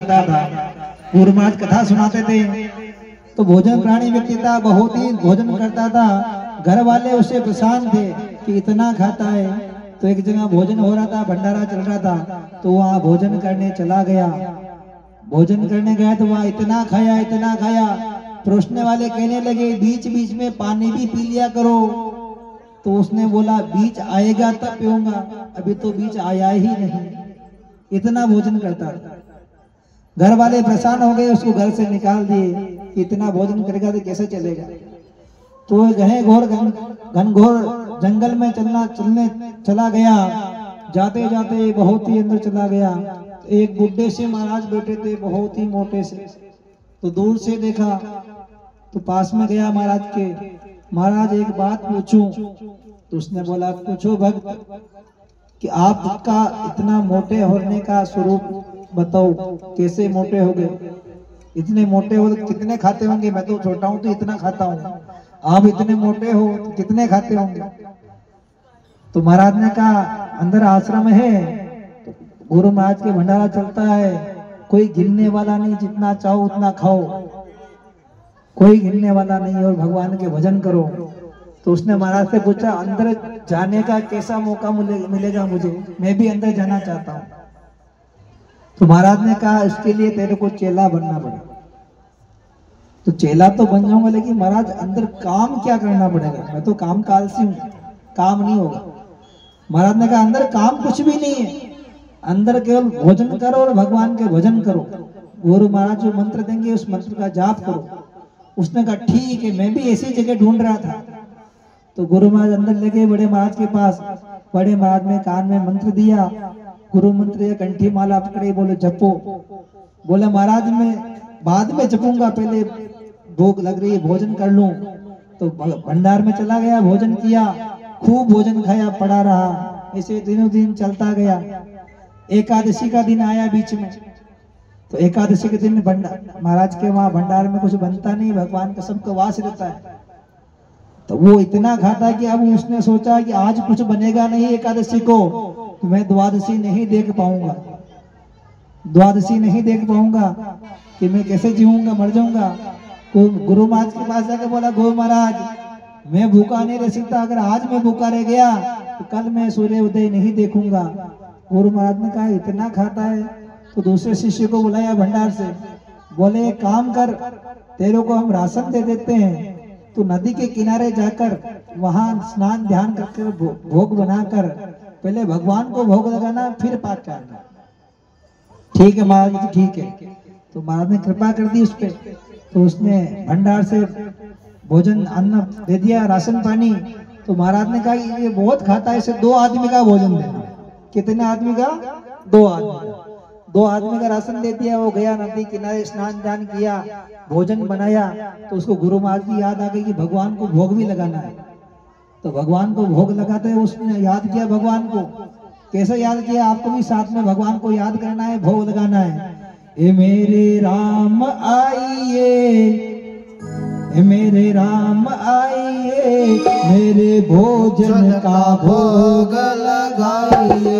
था। गुरु महाराज कथा सुनाते थे तो भोजन प्राणी व्यक्ति था, बहुत ही भोजन करता था। घर वाले उससे परेशान थे कि इतना खाता है। तो एक जगह भोजन हो रहा था, भंडारा चल रहा था, तो वहाँ भोजन करने चला गया। भोजन करने गया तो वहाँ इतना खाया, इतना खाया। परोसने वाले कहने लगे बीच बीच में पानी भी पी लिया करो। तो उसने बोला बीच आएगा तब पीऊंगा, अभी तो बीच आया ही नहीं। इतना भोजन करता था। घर वाले परेशान हो गए, उसको घर से निकाल दिए। इतना भोजन करेगा तो कैसे चलेगा। तो घनघोर जंगल में चला गया। जाते जाते बहुत ही अंदर चला गया। एक बुड्ढे से महाराज बैठे थे, बहुत ही मोटे से। तो दूर से देखा तो पास में गया महाराज के, महाराज एक बात पूछूं। तो उसने बोला पूछो भक्त, कि आपका इतना मोटे होने का स्वरूप बताओ, कैसे मोटे हो गए। इतने मोटे हो तो कितने खाते होंगे, मैं तो छोटा हूं तो इतना खाता हूं, आप इतने मोटे हो तो कितने खाते होंगे। तो महाराज ने कहा अंदर आश्रम है, गुरु महाराज के भंडारा चलता है, कोई गिनने वाला नहीं, जितना चाहो उतना खाओ, कोई गिनने वाला नहीं, और भगवान के भजन करो। तो उसने महाराज से पूछा अंदर जाने का कैसा मौका मिलेगा मुझे, मैं भी अंदर जाना चाहता हूँ। तो महाराज ने कहा इसके लिए तेरे को चेला बनना पड़ेगा। तो चेला तो बन जाऊंगा, लेकिन महाराज अंदर काम क्या करना पड़ेगा, मैं तो काम कालसी हूँ, काम नहीं होगा। महाराज ने कहा अंदर काम कुछ भी नहीं है, अंदर केवल भोजन करो और भगवान के भजन करो। गुरु महाराज जो मंत्र देंगे उस मंत्र का जाप करो। उसने कहा ठीक है, मैं भी ऐसी जगह ढूंढ रहा था। तो गुरु महाराज अंदर ले गए बड़े महाराज के पास। बड़े महाराज ने कान में मंत्र दिया, गुरु मंत्र या कंठी माला पकड़े, बोले जपो। बोले महाराज मैं बाद में जपूंगा, पहले भूख लग रही है, भोजन कर लूं। तो भंडार में चला गया, भोजन किया, खूब भोजन खाया, पड़ा रहा। ऐसे दिनों दिन चलता गया। एकादशी का दिन आया बीच में। तो एकादशी के दिन महाराज के वहां भंडार में कुछ बनता नहीं, भगवान का सबका वास रहता है। तो वो इतना खाता कि अब उसने सोचा कि आज कुछ बनेगा नहीं एकादशी को, तो मैं द्वादशी नहीं देख पाऊंगा, द्वादशी नहीं देख पाऊंगा, कि मैं कैसे जीऊंगा, मर जाऊंगा। तो गुरु महाराज के पास जाकर बोला गुरु महाराज मैं भूखा नहीं रह सकता, अगर आज मैं भूखा रह गया तो कल मैं सूर्य उदय नहीं देखूंगा। गुरु महाराज ने कहा इतना खाता है। तो दूसरे शिष्य को बुलाया भंडार से, बोले एक काम कर, तेरे को हम राशन दे देते हैं, तो नदी के किनारे जाकर वहां स्नान ध्यान करके भोग बनाकर पहले भगवान को भोग लगाना, फिर पाठ करना। ठीक है महाराज, ठीक है। तो महाराज ने कृपा कर दी उस पे। तो उसने भंडार से भोजन अन्न दे दिया, राशन पानी। तो महाराज ने कहा ये बहुत खाता है, इसे 2 आदमी का भोजन देना। कितने आदमी का? 2 आदमी। 2 आदमी का राशन दे दिया। वो गया नदी किनारे, स्नान दान किया, भोजन बनाया। तो उसको गुरु महाराज की याद आ गई कि भगवान को भोग भी लगाना है। तो भगवान को भोग लगाते हैं, उसने याद किया भगवान को। कैसे याद किया? आपको भी साथ में भगवान को याद करना है, भोग लगाना है। ए मेरे राम आइए, ए मेरे राम आइए, मेरे भोजन का भोग लगाइए।